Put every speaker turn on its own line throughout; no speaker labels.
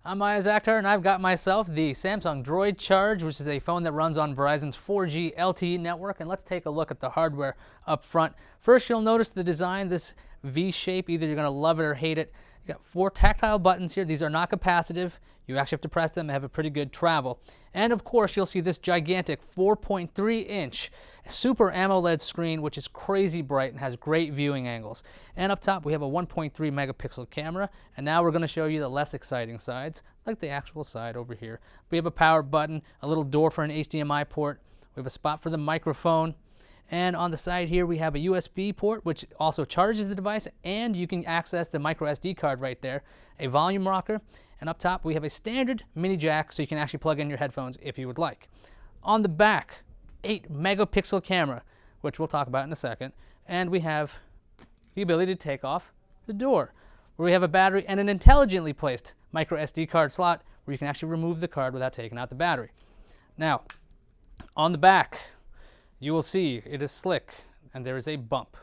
I'm Iyaz Akhtar, and I've got myself the Samsung Droid Charge, which is a phone that runs on Verizon's 4G LTE network. And let's take a look at the hardware up front. First, you'll notice the design, this V shape. Either you're going to love it or hate it. You got 4 tactile buttons here. These are not capacitive. You actually have to press them and have a pretty good travel. And of course, you'll see this gigantic 4.3-inch Super AMOLED screen, which is crazy bright and has great viewing angles. And up top, we have a 1.3 megapixel camera. And now we're going to show you the less exciting sides, like the actual side over here. We have a power button, a little door for an HDMI port. We have a spot for the microphone. And on the side here, we have a USB port, which also charges the device, and you can access the micro SD card right there, a volume rocker, and up top, we have a standard mini jack, so you can actually plug in your headphones if you would like. On the back, 8 megapixel camera, which we'll talk about in a second, and we have the ability to take off the door, where we have a battery and an intelligently placed micro SD card slot, where you can actually remove the card without taking out the battery. Now, on the back, you will see it is slick, and there is a bump.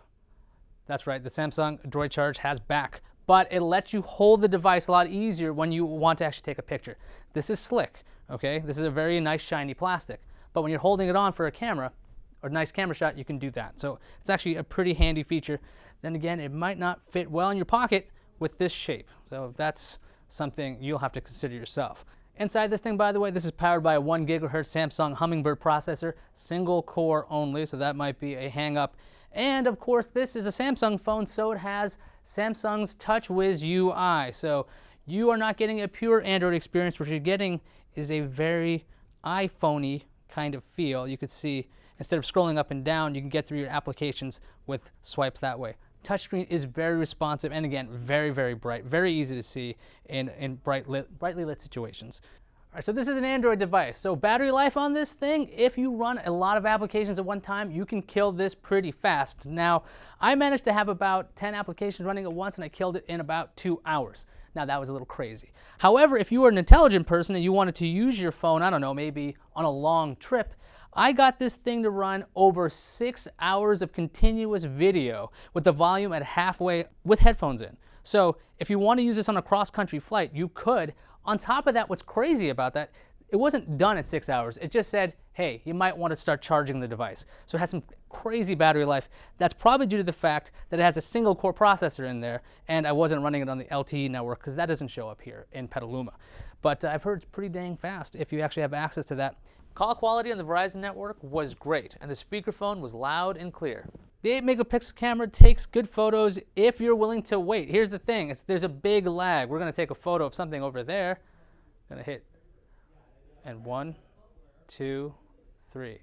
That's right, the Samsung Droid Charge has back, but it lets you hold the device a lot easier when you want to actually take a picture. This is slick, okay? This is a very nice shiny plastic, but when you're holding it on for a camera, or a nice camera shot, you can do that. So it's actually a pretty handy feature. Then again, it might not fit well in your pocket with this shape. So that's something you'll have to consider yourself. Inside this thing, by the way, this is powered by a 1 gigahertz Samsung Hummingbird processor, single core only, so that might be a hang-up. And of course, this is a Samsung phone, so it has Samsung's TouchWiz UI. So you are not getting a pure Android experience. What you're getting is a very iPhone-y kind of feel. You could see, instead of scrolling up and down, you can get through your applications with swipes that way. Touchscreen is very responsive and again, very, very bright, very easy to see in brightly lit situations. All right, so this is an Android device. So battery life on this thing, if you run a lot of applications at one time, you can kill this pretty fast. Now, I managed to have about 10 applications running at once and I killed it in about 2 hours. Now that was a little crazy. However, if you were an intelligent person and you wanted to use your phone, I don't know, maybe on a long trip, I got this thing to run over 6 hours of continuous video with the volume at halfway with headphones in. So if you want to use this on a cross-country flight, you could. On top of that, what's crazy about that, it wasn't done at 6 hours. It just said, hey, you might want to start charging the device. So it has some crazy battery life. That's probably due to the fact that it has a single core processor in there, and I wasn't running it on the LTE network because that doesn't show up here in Petaluma. But I've heard it's pretty dang fast if you actually have access to that. Call quality on the Verizon network was great, and the speakerphone was loud and clear. The 8 megapixel camera takes good photos if you're willing to wait. Here's the thing, there's a big lag. We're gonna take a photo of something over there. Gonna hit, and 1, 2, 3.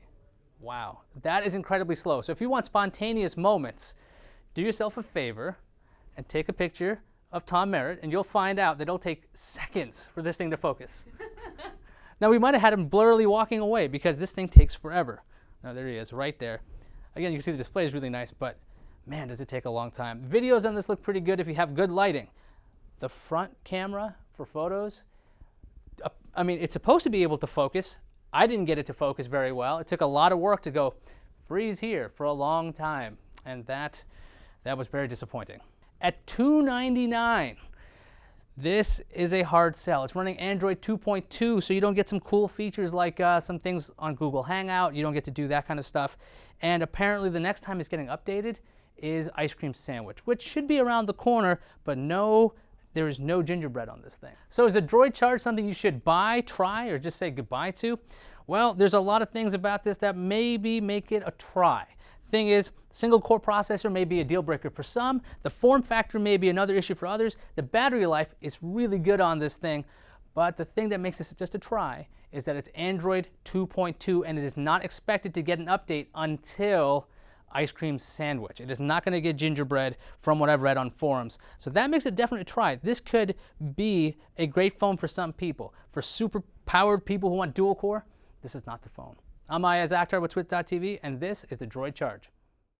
Wow, that is incredibly slow. So if you want spontaneous moments, do yourself a favor and take a picture of Tom Merritt, and you'll find out that it'll take seconds for this thing to focus. Now, we might have had him blurrily walking away because this thing takes forever. Now, there he is, right there. Again, you can see the display is really nice, but man, does it take a long time. Videos on this look pretty good if you have good lighting. The front camera for photos, I mean, it's supposed to be able to focus. I didn't get it to focus very well. It took a lot of work to go freeze here for a long time, and that was very disappointing. At $299, this is a hard sell. It's running Android 2.2, so you don't get some cool features like some things on Google Hangout. You don't get to do that kind of stuff. And apparently the next time it's getting updated is Ice Cream Sandwich, which should be around the corner, but no, there is no gingerbread on this thing. So is the Droid Charge something you should buy, try, or just say goodbye to? Well, there's a lot of things about this that maybe make it a try. Thing is, single core processor may be a deal breaker for some. The form factor may be another issue for others. The battery life is really good on this thing, but the thing that makes this just a try is that it's Android 2.2 and it is not expected to get an update until Ice Cream Sandwich. It is not going to get gingerbread from what I've read on forums. So that makes it definitely a try. This could be a great phone for some people. For super powered people who want dual core, this is not the phone. I'm Iyaz Akhtar with TWiT.tv, and this is the Droid Charge.